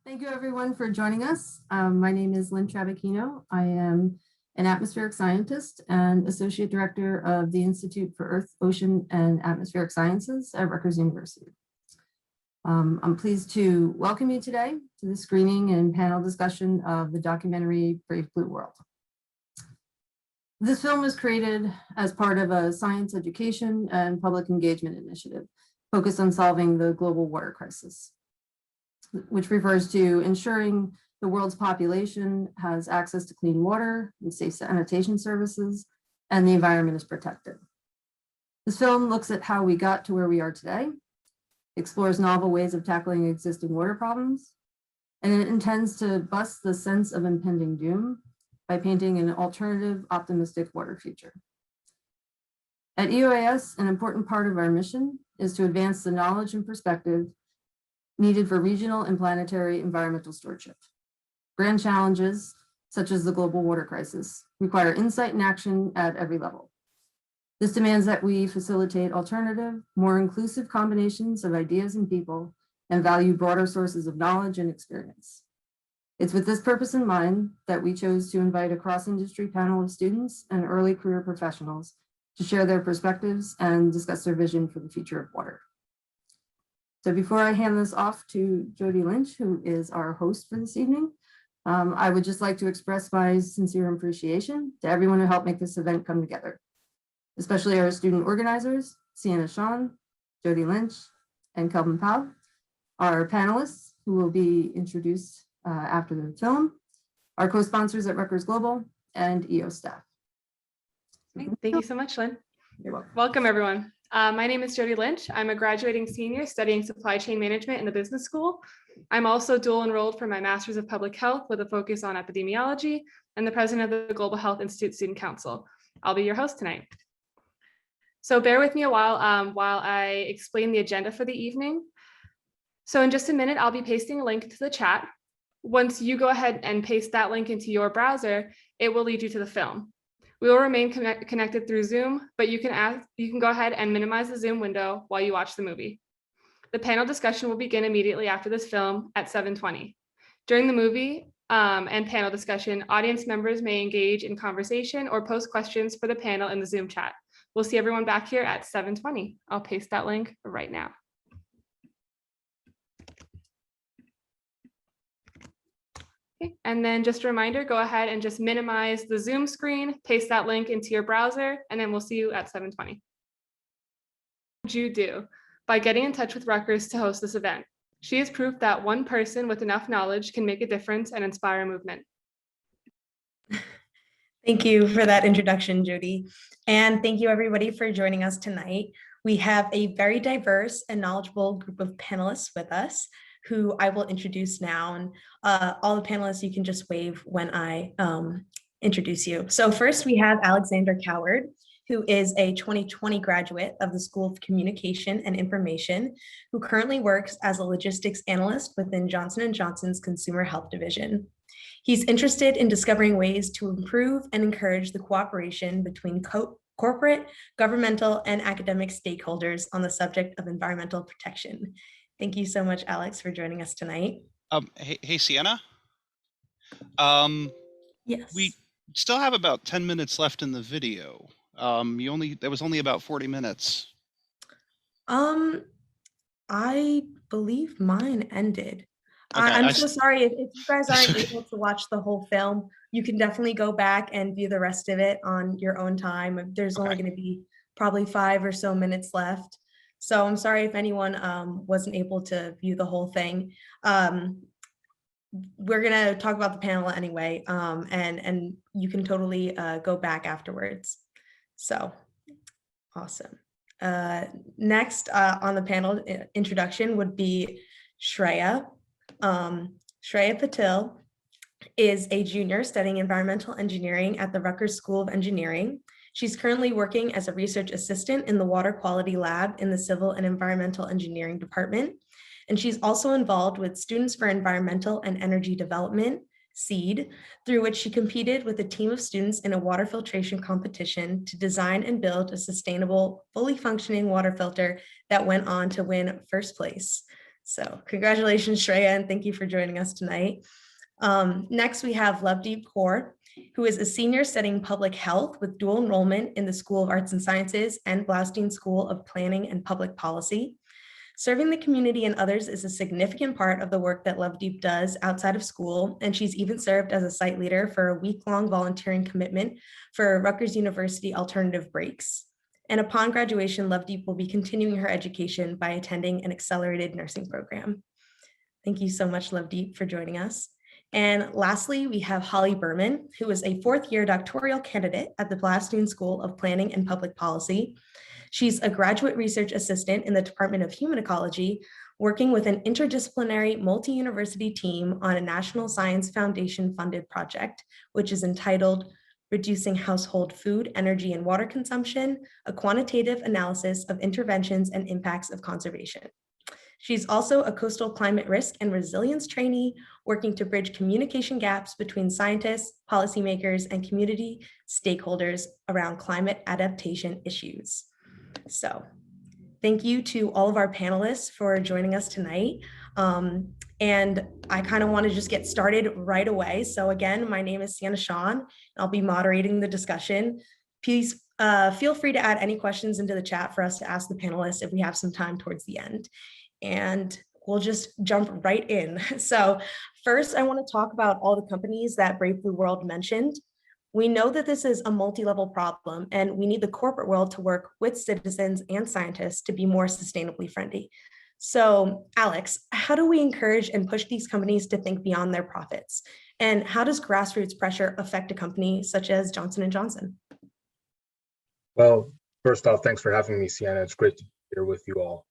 Thank you everyone for joining us. My name is Lynn Trabacchino. I am an atmospheric scientist and Associate Director of the Institute for Earth, Ocean, and Atmospheric Sciences at Rutgers University. I'm pleased to welcome you today to the screening and panel discussion of the documentary Brave Blue World. This film was created as part of a science education and public engagement initiative focused on solving the global water crisis, which refers to ensuring the world's population has access to clean water and safe sanitation services, and the environment is protected. This film looks at how we got to where we are today, explores novel ways of tackling existing water problems, and it intends to bust the sense of impending doom by painting an alternative, optimistic water future. At EOAS, an important part of our mission is to advance the knowledge and perspective needed for regional and planetary environmental stewardship. Grand challenges, such as the global water crisis, require insight and action at every level. This demands that we facilitate alternative, more inclusive combinations of ideas and people and value broader sources of knowledge and experience. It's with this purpose in mind that we chose to invite a cross-industry panel of students and early career professionals to share their perspectives and discuss their vision for the future of water. So before I hand this off to Jody Lynch, who is our host for this evening, I would just like to express my sincere appreciation to everyone who helped make this event come together, especially our student organizers, Sienna Scian, Jody Lynch, and Kelvin Powell, our panelists who will be introduced after the film, our co-sponsors at Rutgers Global, and EO staff. Thank you so much, Lynn. You're welcome. Welcome, everyone. My name is Jody Lynch. I'm a graduating senior studying supply chain management in the business school. I'm also dual enrolled for my Master's of Public Health with a focus on epidemiology and the president of the Global Health Institute Student Council. I'll be your host tonight. So bear with me a while I explain the agenda for the evening. So in just a minute, I'll be pasting a link to the chat. Once you go ahead and paste that link into your browser, it will lead you to the film. We will remain connected through Zoom, but you can go ahead and minimize the Zoom window while you watch the movie. The panel discussion will begin immediately after this film at 7:20. During the movie and panel discussion, audience members may engage in conversation or post questions for the panel in the Zoom chat. We'll see everyone back here at 7:20. I'll paste that link right now. Okay. And then just a reminder, go ahead and just minimize the Zoom screen, paste that link into your browser, and then we'll see you at 7:20. What would you do by getting in touch with Rutgers to host this event? She is proof that one person with enough knowledge can make a difference and inspire a movement. Thank you for that introduction, Jody. And thank you everybody for joining us tonight. We have a very diverse and knowledgeable group of panelists with us, who I will introduce now. And all the panelists, you can just wave when I introduce you. So first we have Alexander Coward, who is a 2020 graduate of the School of Communication and Information, who currently works as a logistics analyst within Johnson & Johnson's Consumer Health Division. He's interested in discovering ways to improve and encourage the cooperation between corporate, governmental, and academic stakeholders on the subject of environmental protection. Thank you so much, Alex, for joining us tonight. Hey, Sienna. Yes. We still have about 10 minutes left in the video. There was only about 40 minutes. I believe mine ended. Okay, I'm so sorry if you guys aren't able to watch the whole film. You can definitely go back and view the rest of it on your own time. There's only going to be probably 5 or so minutes left. So I'm sorry if anyone wasn't able to view the whole thing. We're gonna talk about the panel anyway, and you can totally go back afterwards. So awesome. Next on the panel introduction would be Shreya. Shreya Patil is a junior studying environmental engineering at the Rutgers School of Engineering. She's currently working as a research assistant in the water quality lab in the Civil and Environmental Engineering Department. And she's also involved with Students for Environmental and Energy Development, SEED, through which she competed with a team of students in a water filtration competition to design and build a sustainable, fully functioning water filter that went on to win first place. So congratulations, Shreya, and thank you for joining us tonight. Next, we have Lovedeep Kaur, who is a senior studying public health with dual enrollment in the School of Arts and Sciences and Bloustein School of Planning and Public Policy. Serving the community and others is a significant part of the work that Lovedeep does outside of school, and she's even served as a site leader for a week-long volunteering commitment for Rutgers University Alternative Breaks. And upon graduation, Lovedeep will be continuing her education by attending an accelerated nursing program. Thank you so much, Lovedeep, for joining us. And lastly, we have Holly Berman, who is a fourth-year doctoral candidate at the Bloustein School of Planning and Public Policy. She's a graduate research assistant in the Department of Human Ecology, working with an interdisciplinary multi-university team on a National Science Foundation-funded project, which is entitled Reducing Household Food, Energy, and Water Consumption, a quantitative analysis of interventions and impacts of conservation. She's also a coastal climate risk and resilience trainee, working to bridge communication gaps between scientists, policymakers, and community stakeholders around climate adaptation issues. So thank you to all of our panelists for joining us tonight. And I kind of want to just get started right away. So again, my name is Sienna Scian. I'll be moderating the discussion. Please feel free to add any questions into the chat for us to ask the panelists if we have some time towards the end. And we'll just jump right in. So first, I want to talk about all the companies that Brave Blue World mentioned. We know that this is a multi-level problem, and we need the corporate world to work with citizens and scientists to be more sustainably friendly. So Alex, how do we encourage and push these companies to think beyond their profits? And how does grassroots pressure affect a company such as Johnson & Johnson? Well, first off, thanks for having me, Sienna. It's great to be here with you all.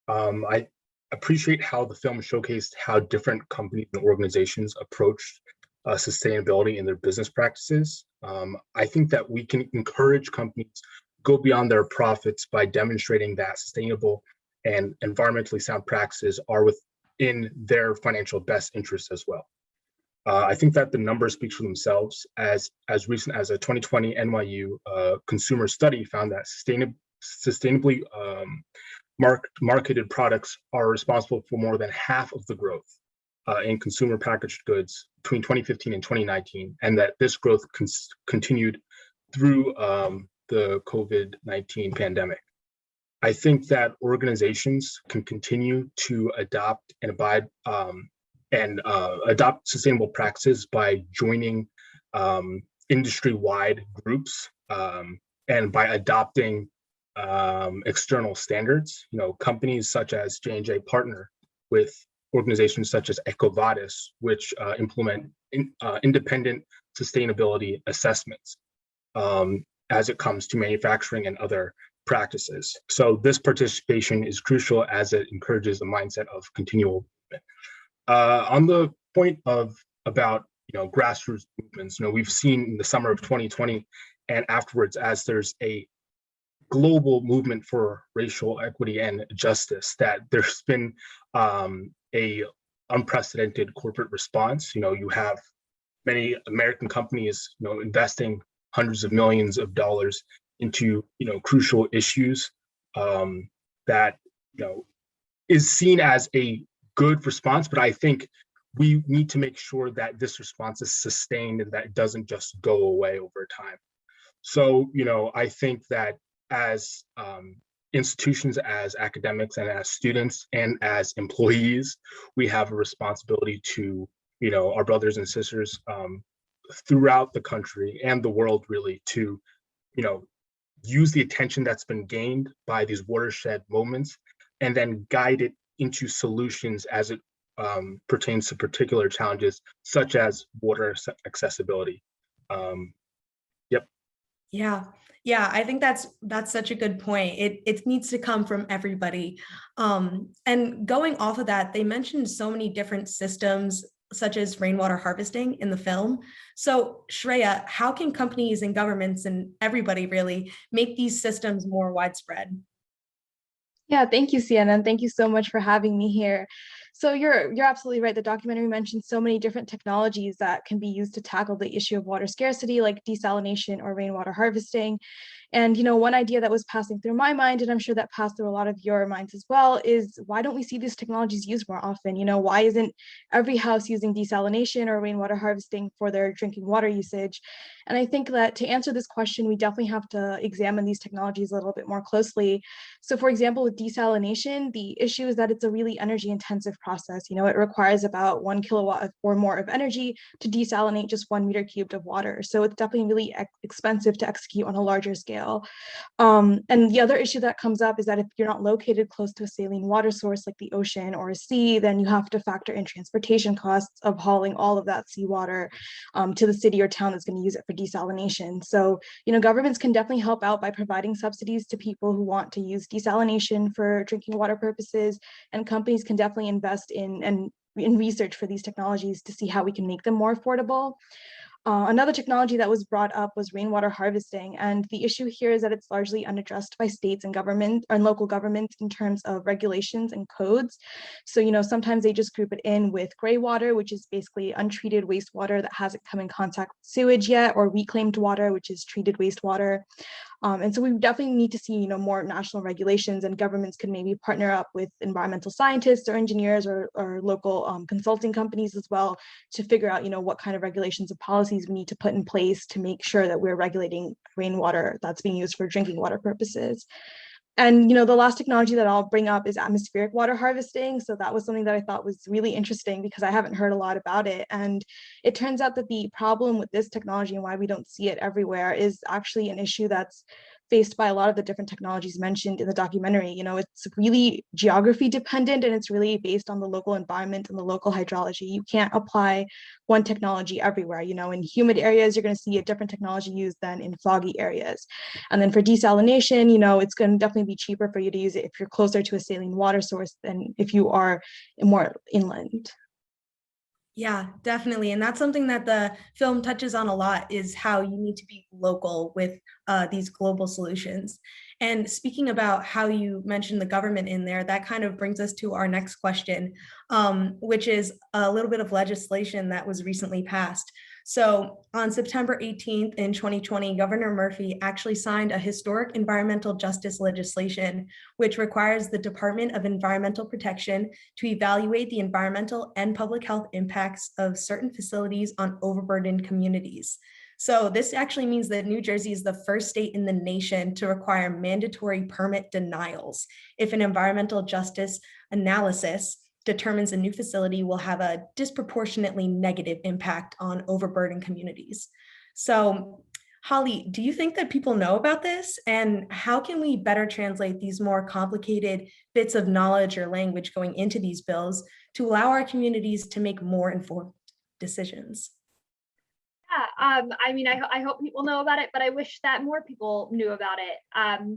I appreciate how the film showcased how different companies and organizations approach sustainability in their business practices. I think that we can encourage companies to go beyond their profits by demonstrating that sustainable and environmentally sound practices are within their financial best interests as well. I think that the numbers speak for themselves. As recent as a 2020 NYU consumer study found that sustainably marketed products are responsible for more than half of the growth in consumer packaged goods between 2015 and 2019, and that this growth continued through the COVID-19 pandemic. I think that organizations can continue to adopt and adopt sustainable practices by joining industry-wide groups and by adopting external standards. You know, companies such as J&J partner with organizations such as EcoVadis, which implement independent sustainability assessments as it comes to manufacturing and other practices. So this participation is crucial as it encourages a mindset of continual movement. On the point about grassroots movements, we've seen in the summer of 2020 and afterwards, as there's a global movement for racial equity and justice, that there's been a unprecedented corporate response. You have many American companies investing hundreds of millions of dollars into crucial issues that is seen as a good response, but I think we need to make sure that this response is sustained and that it doesn't just go away over time. So I think that as institutions, as academics, and as students, and as employees, we have a responsibility to our brothers and sisters throughout the country and the world, really, to use the attention that's been gained by these watershed moments and then guide it into solutions as it pertains to particular challenges such as water accessibility. Yep. Yeah, I think that's such a good point. It needs to come from everybody. And going off of that, they mentioned so many different systems such as rainwater harvesting in the film. So Shreya, how can companies and governments and everybody really make these systems more widespread? Yeah, thank you, Sienna, and thank you so much for having me here. So you're absolutely right. The documentary mentioned so many different technologies that can be used to tackle the issue of water scarcity, like desalination or rainwater harvesting. And, one idea that was passing through my mind, and I'm sure that passed through a lot of your minds as well, is why don't we see these technologies used more often? Why isn't every house using desalination or rainwater harvesting for their drinking water usage? And I think that to answer this question, we definitely have to examine these technologies a little bit more closely. So for example, with desalination, the issue is that it's a really energy intensive process. It requires about 1 kilowatt or more of energy to desalinate just 1 meter cubed of water. So it's definitely really expensive to execute on a larger scale. And the other issue that comes up is that if you're not located close to a saline water source like the ocean or a sea, then you have to factor in transportation costs of hauling all of that seawater to the city or town that's going to use it for desalination. So, governments can definitely help out by providing subsidies to people who want to use desalination for drinking water purposes, and companies can definitely invest in research for these technologies to see how we can make them more affordable. Another technology that was brought up was rainwater harvesting. And the issue here is that it's largely unaddressed by states and government and local governments in terms of regulations and codes. So, sometimes they just group it in with gray water, which is basically untreated wastewater that hasn't come in contact with sewage yet, or reclaimed water, which is treated wastewater. And so we definitely need to see, more national regulations, and governments could maybe partner up with environmental scientists or engineers or local consulting companies as well to figure out, what kind of regulations and policies we need to put in place to make sure that we're regulating rainwater that's being used for drinking water purposes. And, the last technology that I'll bring up is atmospheric water harvesting. So that was something that I thought was really interesting because I haven't heard a lot about it. And it turns out that the problem with this technology and why we don't see it everywhere is actually an issue that's faced by a lot of the different technologies mentioned in the documentary. It's really geography dependent, and it's really based on the local environment and the local hydrology. You can't apply one technology everywhere. In humid areas, you're going to see a different technology used than in foggy areas. And then for desalination, it's going to definitely be cheaper for you to use it if you're closer to a saline water source than if you are more inland. Yeah, definitely. And that's something that the film touches on a lot, is how you need to be local with these global solutions. And speaking about how you mentioned the government in there, that kind of brings us to our next question, which is a little bit of legislation that was recently passed. So on September 18th in 2020, Governor Murphy actually signed a historic environmental justice legislation, which requires the Department of Environmental Protection to evaluate the environmental and public health impacts of certain facilities on overburdened communities. So this actually means that New Jersey is the first state in the nation to require mandatory permit denials if an environmental justice analysis determines a new facility will have a disproportionately negative impact on overburdened communities. So, Holly, do you think that people know about this? And how can we better translate these more complicated bits of knowledge or language going into these bills to allow our communities to make more informed decisions? Yeah, I hope people know about it, but I wish that more people knew about it.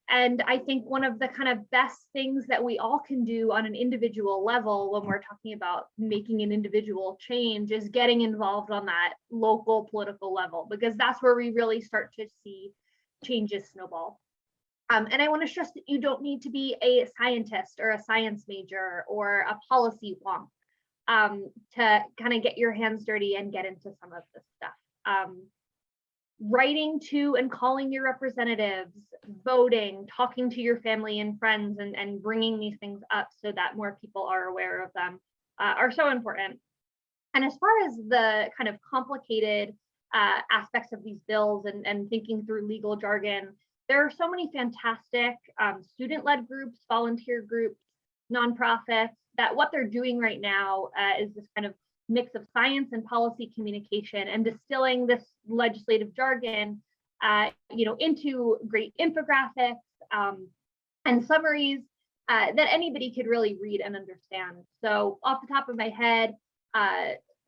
And I think one of the kind of best things that we all can do on an individual level when we're talking about making an individual change is getting involved on that local political level, because that's where we really start to see changes snowball. And I want to stress that you don't need to be a scientist or a science major or a policy wonk to kind of get your hands dirty and get into some of this stuff. Writing to and calling your representatives, voting, talking to your family and friends, and bringing these things up so that more people are aware of them are so important. And as far as the kind of complicated aspects of these bills and thinking through legal jargon, there are so many fantastic student-led groups, volunteer groups, nonprofits, that what they're doing right now is this kind of mix of science and policy communication and distilling this legislative jargon, into great infographics and summaries that anybody could really read and understand. So off the top of my head,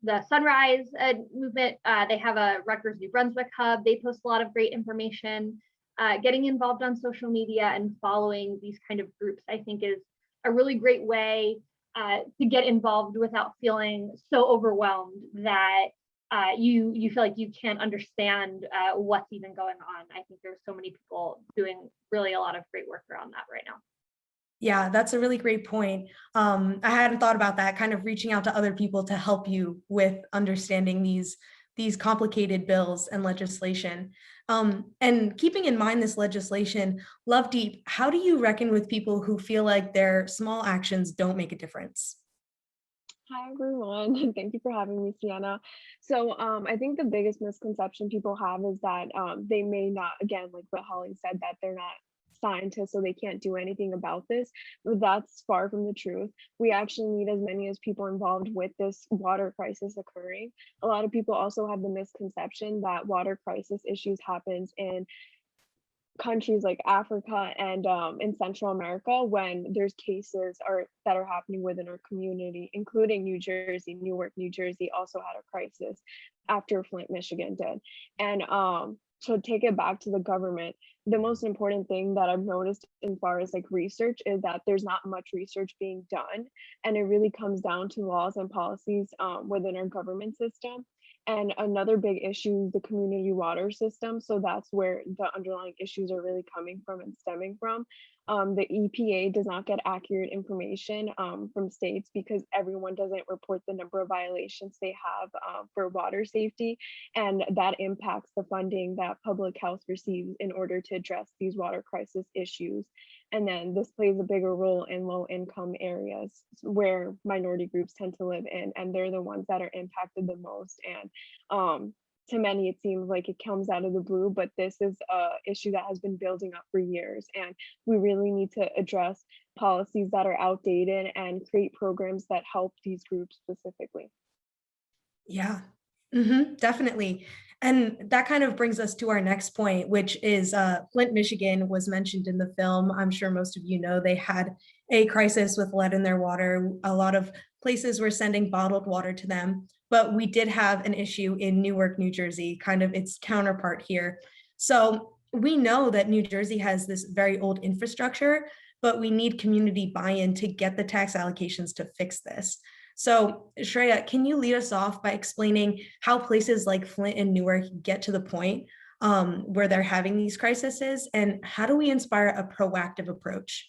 the Sunrise movement, they have a Rutgers New Brunswick hub. They post a lot of great information. Getting involved on social media and following these kind of groups, I think, is a really great way to get involved without feeling so overwhelmed that you feel like you can't understand what's even going on. I think there's so many people doing really a lot of great work around that right now. Yeah, that's a really great point. I hadn't thought about that, kind of reaching out to other people to help you with understanding these these complicated bills and legislation. And keeping in mind this legislation, Lovedeep, how do you reckon with people who feel like their small actions don't make a difference? Hi everyone, and thank you for having me, Sienna. So I think the biggest misconception people have is that they may not, again, like what Holly said, that they're not scientists, so they can't do anything about this. But that's far from the truth. We actually need as many as people involved with this water crisis occurring. A lot of people also have the misconception that water crisis issues happens in countries like Africa and in Central America when there's cases that are happening within our community, including New Jersey. Newark, New Jersey also had a crisis after Flint, Michigan did. And to take it back to the government, the most important thing that I've noticed as far as like research is that there's not much research being done. And it really comes down to laws and policies within our government system. And another big issue is the community water system. So that's where the underlying issues are really coming from and stemming from. The EPA does not get accurate information from states because everyone doesn't report the number of violations they have for water safety. And that impacts the funding that public health receives in order to address these water crisis issues. And then this plays a bigger role in low income areas where minority groups tend to live in, and they're the ones that are impacted the most. And to many, it seems like it comes out of the blue, but this is an issue that has been building up for years. And we really need to address policies that are outdated and create programs that help these groups specifically. Yeah, definitely. And that kind of brings us to our next point, which is Flint, Michigan was mentioned in the film. I'm sure most of you know they had a crisis with lead in their water. A lot of places were sending bottled water to them, but we did have an issue in Newark, New Jersey, kind of its counterpart here. So we know that New Jersey has this very old infrastructure, but we need community buy-in to get the tax allocations to fix this. So Shreya, can you lead us off by explaining how places like Flint and Newark get to the point where they're having these crises, and how do we inspire a proactive approach?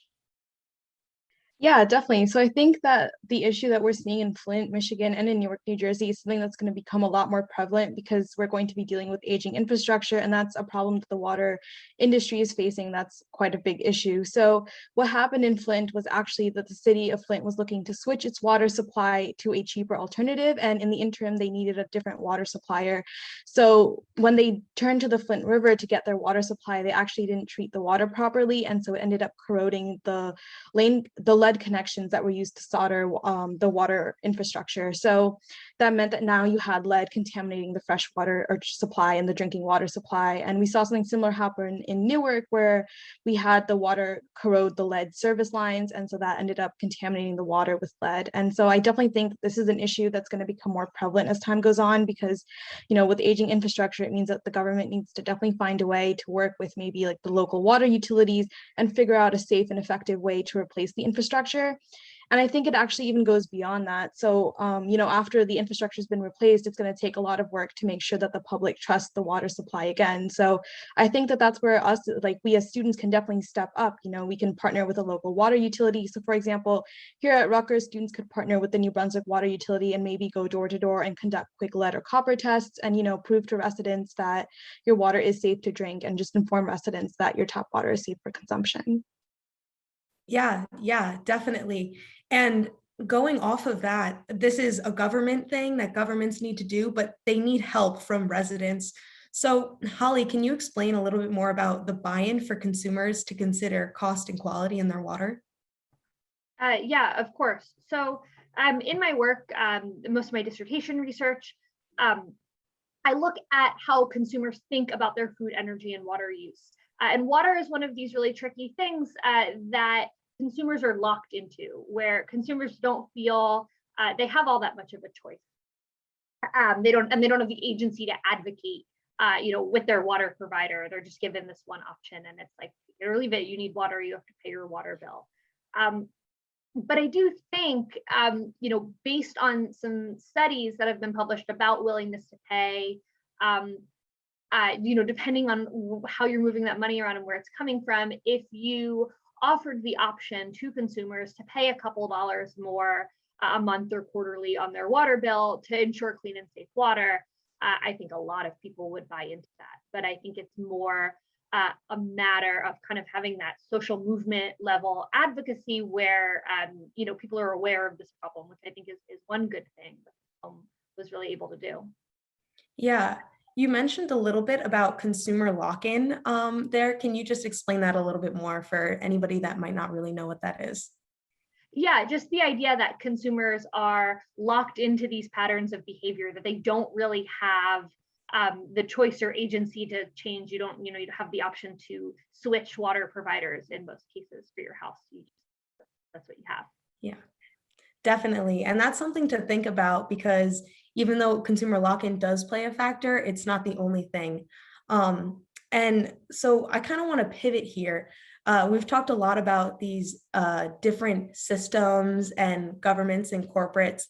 Yeah, definitely. So I think that the issue that we're seeing in Flint, Michigan, and in Newark, New Jersey is something that's going to become a lot more prevalent because we're going to be dealing with aging infrastructure, and that's a problem that the water industry is facing. That's quite a big issue. So what happened in Flint was actually that the city of Flint was looking to switch its water supply to a cheaper alternative, and in the interim, they needed a different water supplier. So when they turned to the Flint River to get their water supply, they actually didn't treat the water properly, and so it ended up corroding the lead connections that were used to solder the water infrastructure. So that meant that now you had lead contaminating the fresh water or supply and the drinking water supply. And we saw something similar happen in Newark, where we had the water corrode the lead service lines. And so that ended up contaminating the water with lead. And so I definitely think this is an issue that's going to become more prevalent as time goes on, because, you know, with aging infrastructure, it means that the government needs to definitely find a way to work with maybe like the local water utilities and figure out a safe and effective way to replace the infrastructure. And I think it actually even goes beyond that. So, you know, after the infrastructure has been replaced, it's going to take a lot of work to make sure that the public trusts the water supply again. So I think that that's where us, like we as students, can definitely step up. You know, we can partner with a local water utility. So for example, here at Rutgers, students could partner with the New Brunswick water utility and maybe go door to door and conduct quick lead or copper tests and, you know, prove to residents that your water is safe to drink, and just inform residents that your tap water is safe for consumption. Yeah, definitely. And going off of that, this is a government thing that governments need to do, but they need help from residents. So Holly, can you explain a little bit more about the buy-in for consumers to consider cost and quality in their water? Yeah, of course. So in my work, most of my dissertation research, I look at how consumers think about their food, energy, and water use. And water is one of these really tricky things that consumers are locked into, where consumers don't feel they have all that much of a choice. They don't have the agency to advocate, you know, with their water provider. They're just given this one option, and it's like, you or leave it. You need water, you have to pay your water bill. But I do think, you know, based on some studies that have been published about willingness to pay, you know, depending on how you're moving that money around and where it's coming from, if you offered the option to consumers to pay a couple dollars more a month or quarterly on their water bill to ensure clean and safe water, I think a lot of people would buy into that. But I think it's more a matter of kind of having that social movement level advocacy where people are aware of this problem, which I think is one good thing that the film was really able to do. Yeah, you mentioned a little bit about consumer lock-in there. Can you just explain that a little bit more for anybody that might not really know what that is? Yeah, just the idea that consumers are locked into these patterns of behavior that they don't really have the choice or agency to change. You don't have the option to switch water providers in most cases for your house. That's what you have. Yeah, definitely. And that's something to think about because even though consumer lock-in does play a factor, it's not the only thing. And so I kind of want to pivot here. We've talked a lot about these different systems and governments and corporate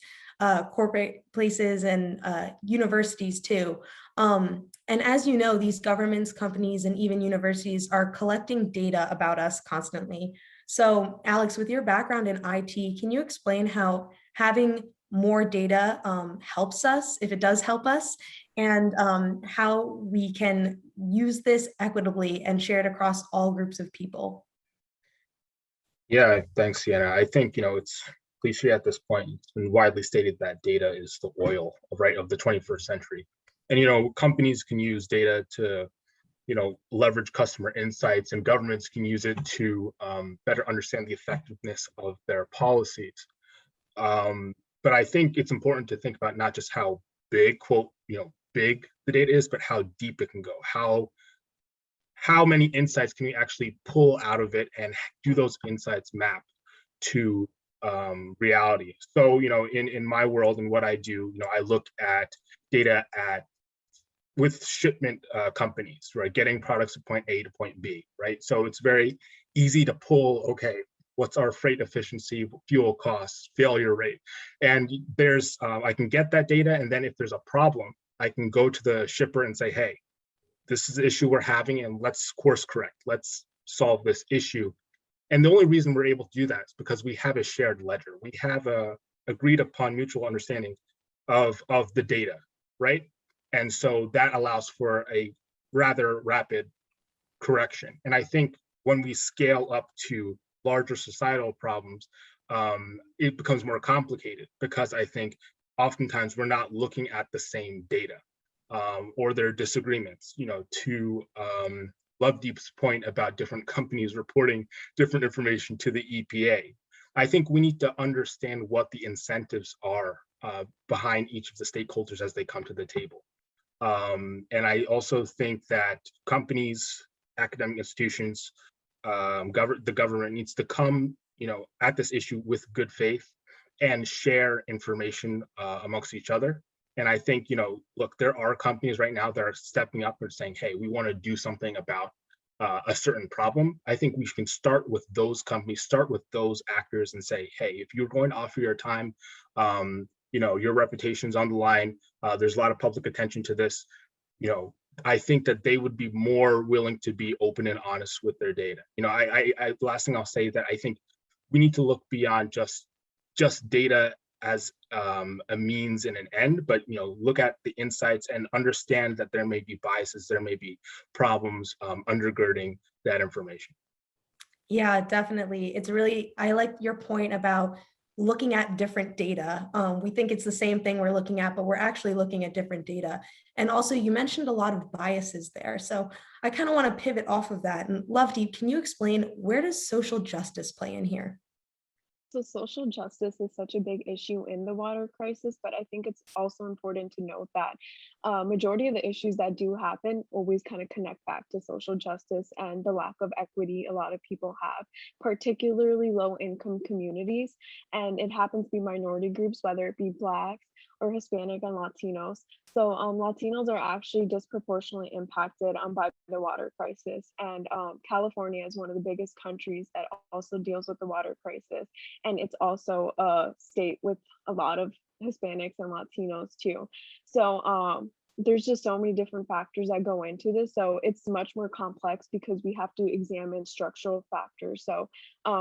places and universities too. And as you know, these governments, companies, and even universities are collecting data about us constantly. So Alex, with your background in IT, can you explain how having more data helps us, if it does help us, and how we can use this equitably and share it across all groups of people? Yeah, thanks, Sienna. I think, it's cliche at this point. It's been widely stated that data is the oil, right, of the 21st century. And, companies can use data to, leverage customer insights, and governments can use it to better understand the effectiveness of their policies. But I think it's important to think about not just how big, quote, big the data is, but how deep it can go. How many insights can we actually pull out of it, and do those insights map to reality? So, in my world and what I do, I look at data with shipment companies, right? Getting products from point A to point B, right? So it's very easy to pull, okay, what's our freight efficiency, fuel costs, failure rate? And there's, I can get that data, and then if there's a problem, I can go to the shipper and say, hey, this is the issue we're having, and let's course correct, let's solve this issue. And the only reason we're able to do that is because we have a shared ledger. We have a agreed upon mutual understanding of the data, right? And so that allows for a rather rapid correction. And I think when we scale up to larger societal problems, it becomes more complicated, because I think oftentimes we're not looking at the same data, or there are disagreements, to Lovedeep's point about different companies reporting different information to the EPA. I think we need to understand what the incentives are behind each of the stakeholders as they come to the table. And I also think that companies, academic institutions, the government needs to come, at this issue with good faith and share information amongst each other. And I think, look, there are companies right now that are stepping up and saying, hey, we want to do something about a certain problem. I think we can start with those companies, start with those actors and say, hey, if you're going to offer your time, your reputation's on the line, there's a lot of public attention to this, I think that they would be more willing to be open and honest with their data. The last thing I'll say that I think we need to look beyond just data as a means and an end, but look at the insights and understand that there may be biases, there may be problems undergirding that information. Yeah, definitely. I like your point about looking at different data. We think it's the same thing we're looking at, but we're actually looking at different data. And also you mentioned a lot of biases there. So I kind of want to pivot off of that. And Lovedeep, can you explain, where does social justice play in here? So social justice is such a big issue in the water crisis, but I think it's also important to note that majority of the issues that do happen always kind of connect back to social justice and the lack of equity a lot of people have, particularly low income communities. And it happens to be minority groups, whether it be Blacks or Hispanic and Latinos. So Latinos are actually disproportionately impacted by the water crisis. And California is one of the biggest countries that also deals with the water crisis. And it's also a state with a lot of Hispanics and Latinos too. So there's just so many different factors that go into this. So it's much more complex because we have to examine structural factors. So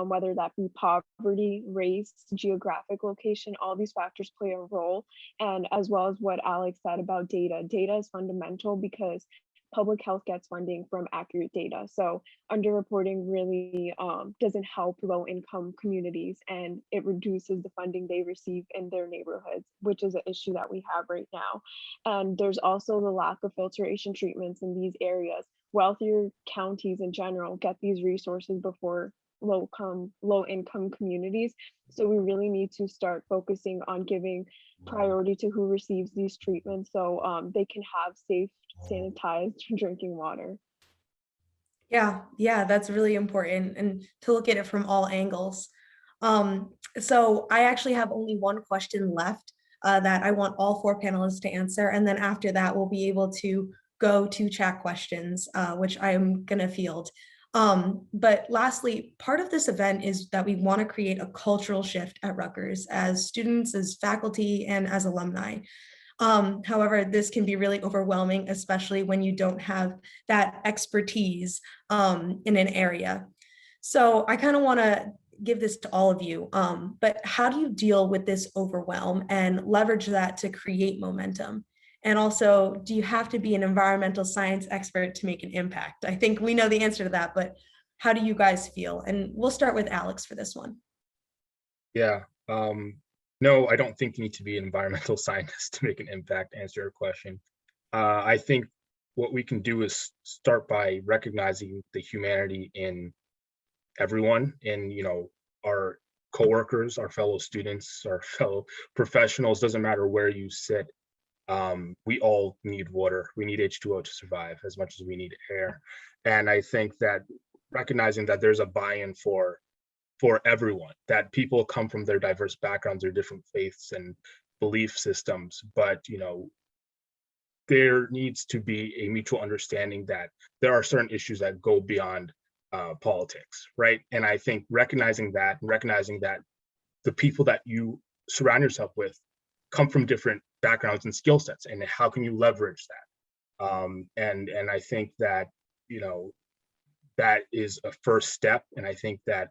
whether that be poverty, race, geographic location, all these factors play a role. And as well as what Alex said about data. Data is fundamental because public health gets funding from accurate data. So underreporting really doesn't help low income communities, and it reduces the funding they receive in their neighborhoods, which is an issue that we have right now. And there's also the lack of filtration treatments in these areas. Wealthier counties in general get these resources before low income communities. So we really need to start focusing on giving priority to who receives these treatments so they can have safe, sanitized drinking water. Yeah, that's really important, and to look at it from all angles. So I actually have only one question left that I want all 4 panelists to answer. And then after that, we'll be able to go to chat questions, which I'm gonna field. But lastly, part of this event is that we want to create a cultural shift at Rutgers as students, as faculty, and as alumni. However, this can be really overwhelming, especially when you don't have that expertise in an area. So I kind of want to give this to all of you, but how do you deal with this overwhelm and leverage that to create momentum? And also, do you have to be an environmental science expert to make an impact? I think we know the answer to that, but how do you guys feel? And we'll start with Alex for this one. Yeah. No, I don't think you need to be an environmental scientist to make an impact, to answer your question. I think what we can do is start by recognizing the humanity in everyone, in, you know, our coworkers, our fellow students, our fellow professionals, doesn't matter where you sit. We all need water. We need H2O to survive as much as we need air. And I think that recognizing that there's a buy-in for everyone, that people come from their diverse backgrounds, their different faiths and belief systems, but, you know, there needs to be a mutual understanding that there are certain issues that go beyond politics, right? And I think recognizing that the people that you surround yourself with come from different backgrounds and skill sets, and how can you leverage that? And I think that, you know, that is a first step. And I think that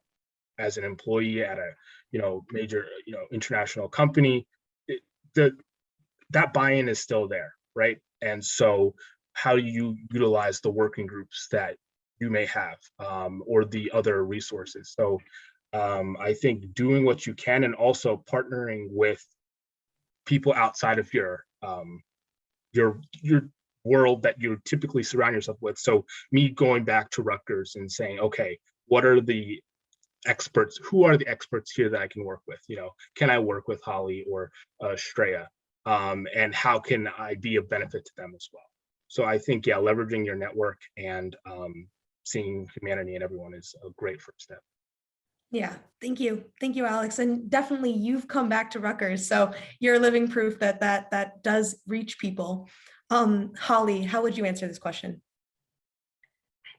as an employee at a, you know, major, you know, international company, that buy-in is still there, right? And so how do you utilize the working groups that you may have, or the other resources? So I think doing what you can, and also partnering with people outside of your world that you typically surround yourself with. So me going back to Rutgers and saying, okay, what are the experts? Who are the experts here that I can work with? You know, can I work with Holly or Shreya? And how can I be of benefit to them as well? So I think, yeah, leveraging your network and seeing humanity in everyone is a great first step. Yeah, thank you, Alex. And definitely, you've come back to Rutgers, so you're living proof that does reach people. Holly, how would you answer this question?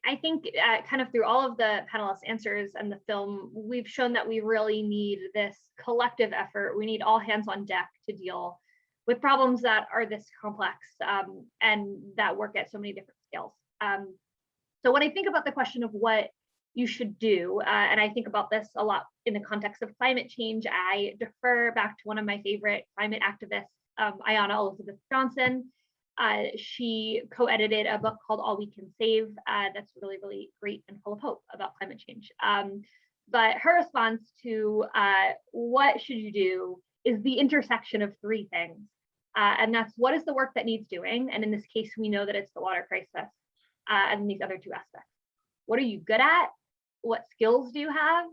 I think kind of through all of the panelists' answers and the film, we've shown that we really need this collective effort. We need all hands on deck to deal with problems that are this complex and that work at so many different scales. So when I think about the question of what you should do, and I think about this a lot in the context of climate change, I defer back to one of my favorite climate activists, Ayanna Elizabeth Johnson. She co-edited a book called All We Can Save that's really, really great and full of hope about climate change. But her response to what should you do is the intersection of 3 things. And that's, what is the work that needs doing? And in this case, we know that it's the water crisis and these other 2 aspects. What are you good at? What skills do you have?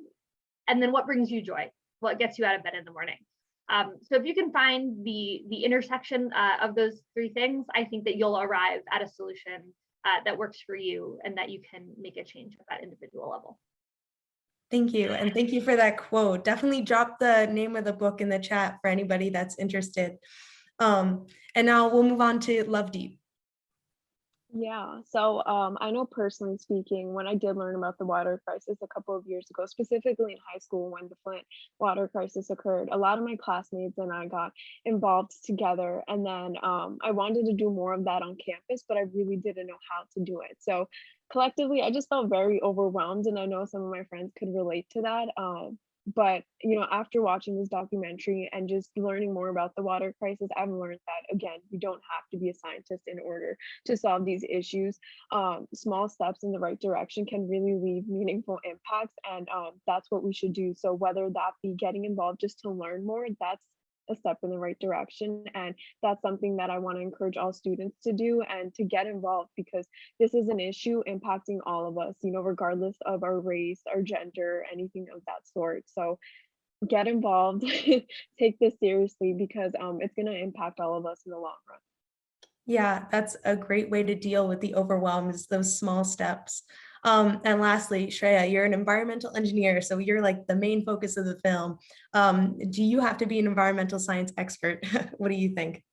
And then what brings you joy? What gets you out of bed in the morning? So if you can find the intersection of those 3 things, I think that you'll arrive at a solution that works for you and that you can make a change at that individual level. Thank you. And thank you for that quote. Definitely drop the name of the book in the chat for anybody that's interested. And now we'll move on to Lovedeep. Yeah, so I know personally speaking, when I did learn about the water crisis a couple of years ago, specifically in high school when the Flint water crisis occurred, a lot of my classmates and I got involved together. And then I wanted to do more of that on campus, but I really didn't know how to do it. So collectively, I just felt very overwhelmed. And I know some of my friends could relate to that. But after watching this documentary and just learning more about the water crisis, I've learned that again, you don't have to be a scientist in order to solve these issues. Small steps in the right direction can really leave meaningful impacts, and that's what we should do. So whether that be getting involved just to learn more, that's a step in the right direction, and that's something that I want to encourage all students to do and to get involved, because this is an issue impacting all of us, regardless of our race, our gender, anything of that sort. So get involved, take this seriously, because it's going to impact all of us in the long run. Yeah, that's a great way to deal with the overwhelm, is those small steps. And lastly, Shreya, you're an environmental engineer, so you're like the main focus of the film. Do you have to be an environmental science expert? What do you think?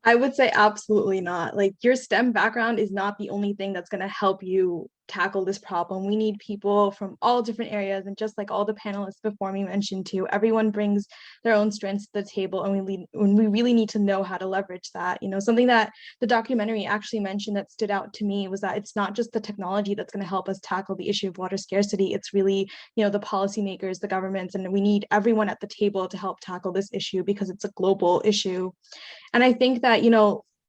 I would say absolutely not. Like, your STEM background is not the only thing that's going to help you tackle this problem. We need people from all different areas, and just like all the panelists before me mentioned too, everyone brings their own strengths to the table, and we really need to know how to leverage that. Something that the documentary actually mentioned that stood out to me was that it's not just the technology that's going to help us tackle the issue of water scarcity. It's really, the policymakers, the governments, and we need everyone at the table to help tackle this issue, because it's a global issue. And I think that,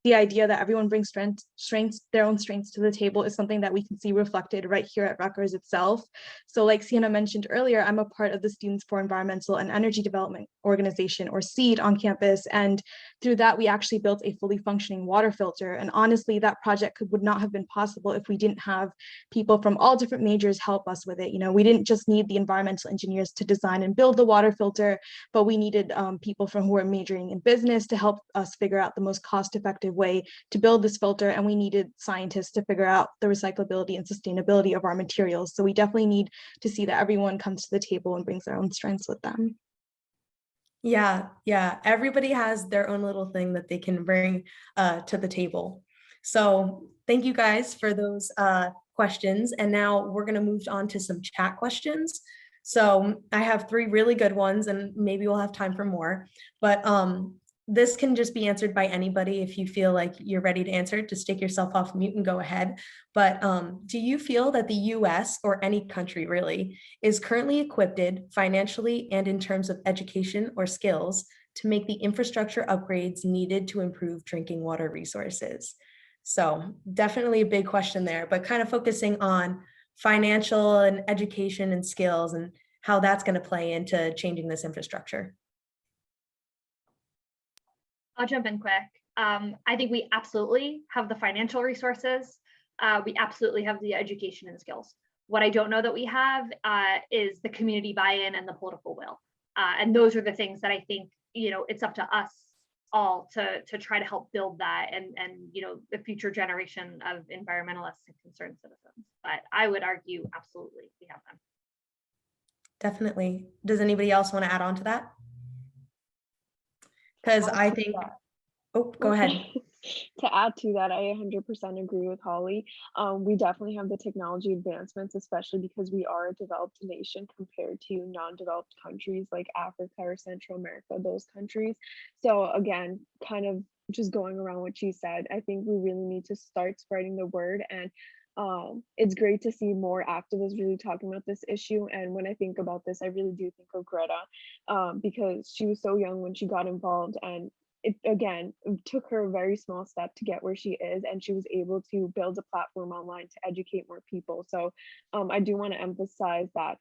the idea that everyone brings their own strengths to the table is something that we can see reflected right here at Rutgers itself. So like Sienna mentioned earlier, I'm a part of the Students for Environmental and Energy Development Organization, or SEED, on campus. And through that, we actually built a fully functioning water filter. And honestly, that project would not have been possible if we didn't have people from all different majors help us with it. We didn't just need the environmental engineers to design and build the water filter, but we needed people who were majoring in business to help us figure out the most cost-effective way to build this filter, and we needed scientists to figure out the recyclability and sustainability of our materials. So we definitely need to see that everyone comes to the table and brings their own strengths with them. Yeah, everybody has their own little thing that they can bring to the table. So thank you guys for those questions. And now we're going to move on to some chat questions. So I have 3 really good ones, and maybe we'll have time for more, but this can just be answered by anybody. If you feel like you're ready to answer, just take yourself off mute and go ahead. But do you feel that the US, or any country really, is currently equipped financially and in terms of education or skills to make the infrastructure upgrades needed to improve drinking water resources? So definitely a big question there, but kind of focusing on financial and education and skills and how that's going to play into changing this infrastructure. I'll jump in quick. I think we absolutely have the financial resources. We absolutely have the education and skills. What I don't know that we have is the community buy-in and the political will. And those are the things that I think, it's up to us all to try to help build that, and the future generation of environmentalists and concerned citizens. But I would argue absolutely we have them. Definitely. Does anybody else want to add on to that? Because I think, go ahead. To add to that, I 100% agree with Holly. We definitely have the technology advancements, especially because we are a developed nation compared to non-developed countries like Africa or Central America, those countries. So again, kind of just going around what she said, I think we really need to start spreading the word, and it's great to see more activists really talking about this issue. And when I think about this, I really do think of Greta, because she was so young when she got involved, and it took her a very small step to get where she is, and she was able to build a platform online to educate more people. So I do want to emphasize that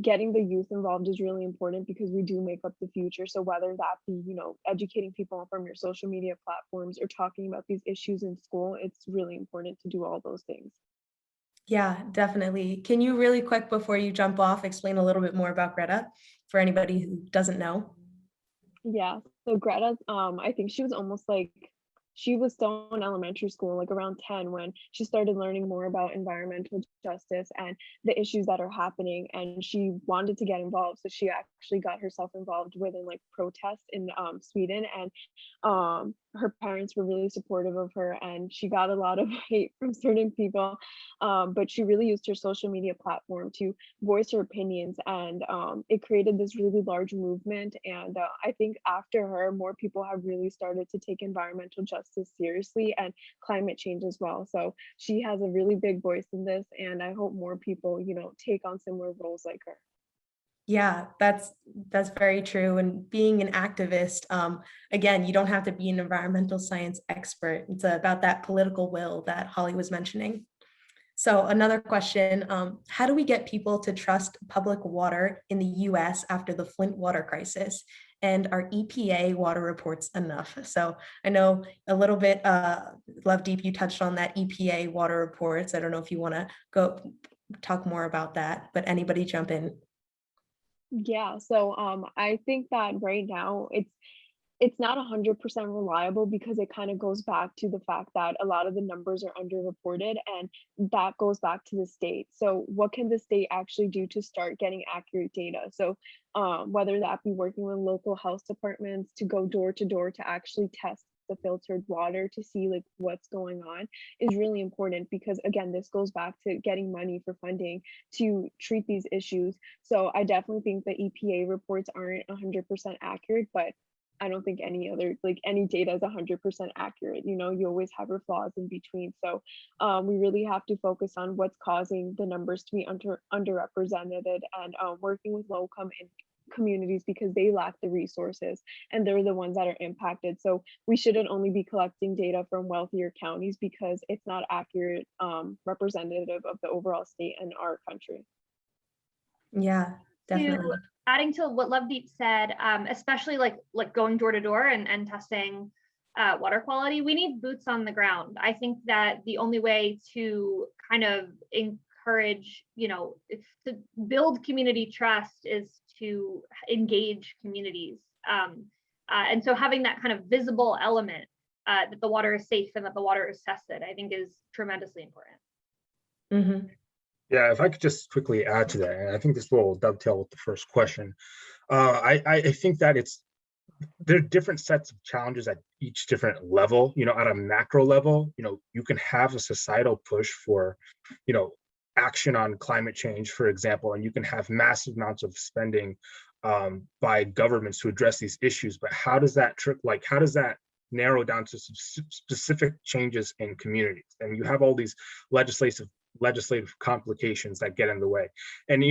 getting the youth involved is really important, because we do make up the future. So whether that be, educating people from your social media platforms or talking about these issues in school, it's really important to do all those things. Yeah, definitely. Can you really quick, before you jump off, explain a little bit more about Greta for anybody who doesn't know? Yeah, so Greta, I think she was almost like, she was still in elementary school, like around 10, when she started learning more about environmental justice and the issues that are happening, and she wanted to get involved. So she actually got herself involved within like protests in Sweden, and her parents were really supportive of her, and she got a lot of hate from certain people. But she really used her social media platform to voice her opinions, and it created this really large movement. And I think after her, more people have really started to take environmental justice seriously and climate change as well. So she has a really big voice in this, and I hope more people, take on similar roles like her. Yeah, that's very true. And being an activist, again, you don't have to be an environmental science expert. It's about that political will that Holly was mentioning. So another question, how do we get people to trust public water in the US after the Flint water crisis? And are EPA water reports enough? So I know a little bit, Lovedeep, you touched on that EPA water reports. I don't know if you want to go talk more about that, but anybody jump in. Yeah, so I think that right now it's not 100% reliable because it kind of goes back to the fact that a lot of the numbers are underreported, and that goes back to the state. So what can the state actually do to start getting accurate data? So whether that be working with local health departments to go door to door to actually test the filtered water to see like what's going on is really important, because again, this goes back to getting money for funding to treat these issues. So I definitely think the EPA reports aren't 100% accurate, but I don't think any other, like any data is 100% accurate. You always have your flaws in between. So we really have to focus on what's causing the numbers to be underrepresented, and working with low-income communities, because they lack the resources and they're the ones that are impacted. So we shouldn't only be collecting data from wealthier counties, because it's not accurate representative of the overall state and our country. Yeah, definitely. Adding to what Lovedeep said, especially like going door to door and testing water quality, we need boots on the ground. I think that the only way to kind of encourage, to build community trust is to engage communities. And so having that kind of visible element that the water is safe and that the water is tested, I think is tremendously important. Mm-hmm. Yeah, if I could just quickly add to that, and I think this will dovetail with the first question. I think that there are different sets of challenges at each different level. At a macro level, you can have a societal push for, action on climate change, for example, and you can have massive amounts of spending by governments to address these issues. But how does that narrow down to specific changes in communities? And you have all these legislative complications that get in the way. And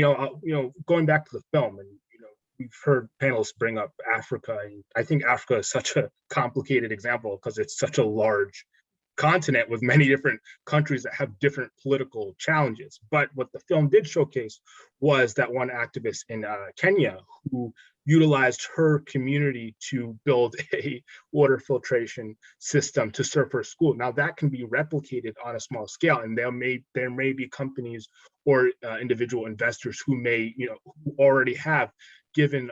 going back to the film, and we've heard panelists bring up Africa, and I think Africa is such a complicated example because it's such a large continent with many different countries that have different political challenges. But what the film did showcase was that one activist in Kenya who utilized her community to build a water filtration system to serve her school. Now that can be replicated on a small scale, and there may be companies or individual investors who may, who already have given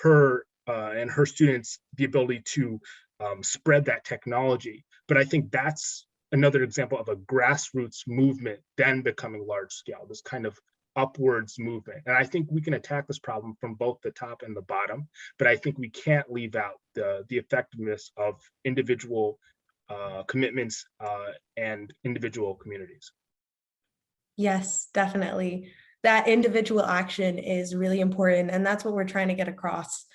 her and her students the ability to spread that technology. But I think that's another example of a grassroots movement then becoming large scale, this kind of upwards movement. And I think we can attack this problem from both the top and the bottom, but I think we can't leave out the effectiveness of individual commitments and individual communities. Yes, definitely. That individual action is really important, and that's what we're trying to get across.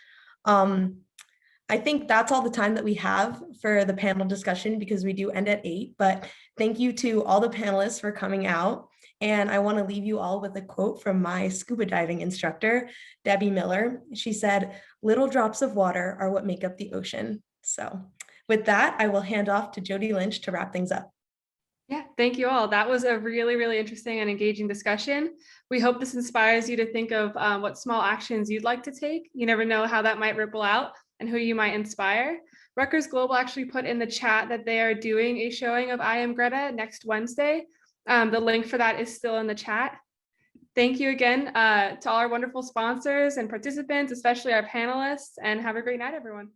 I think that's all the time that we have for the panel discussion, because we do end at 8, but thank you to all the panelists for coming out. And I want to leave you all with a quote from my scuba diving instructor, Debbie Miller. She said, "Little drops of water are what make up the ocean." So with that, I will hand off to Jody Lynch to wrap things up. Yeah, thank you all. That was a really, really interesting and engaging discussion. We hope this inspires you to think of what small actions you'd like to take. You never know how that might ripple out and who you might inspire. Rutgers Global actually put in the chat that they are doing a showing of I Am Greta next Wednesday. The link for that is still in the chat. Thank you again to all our wonderful sponsors and participants, especially our panelists, and have a great night, everyone.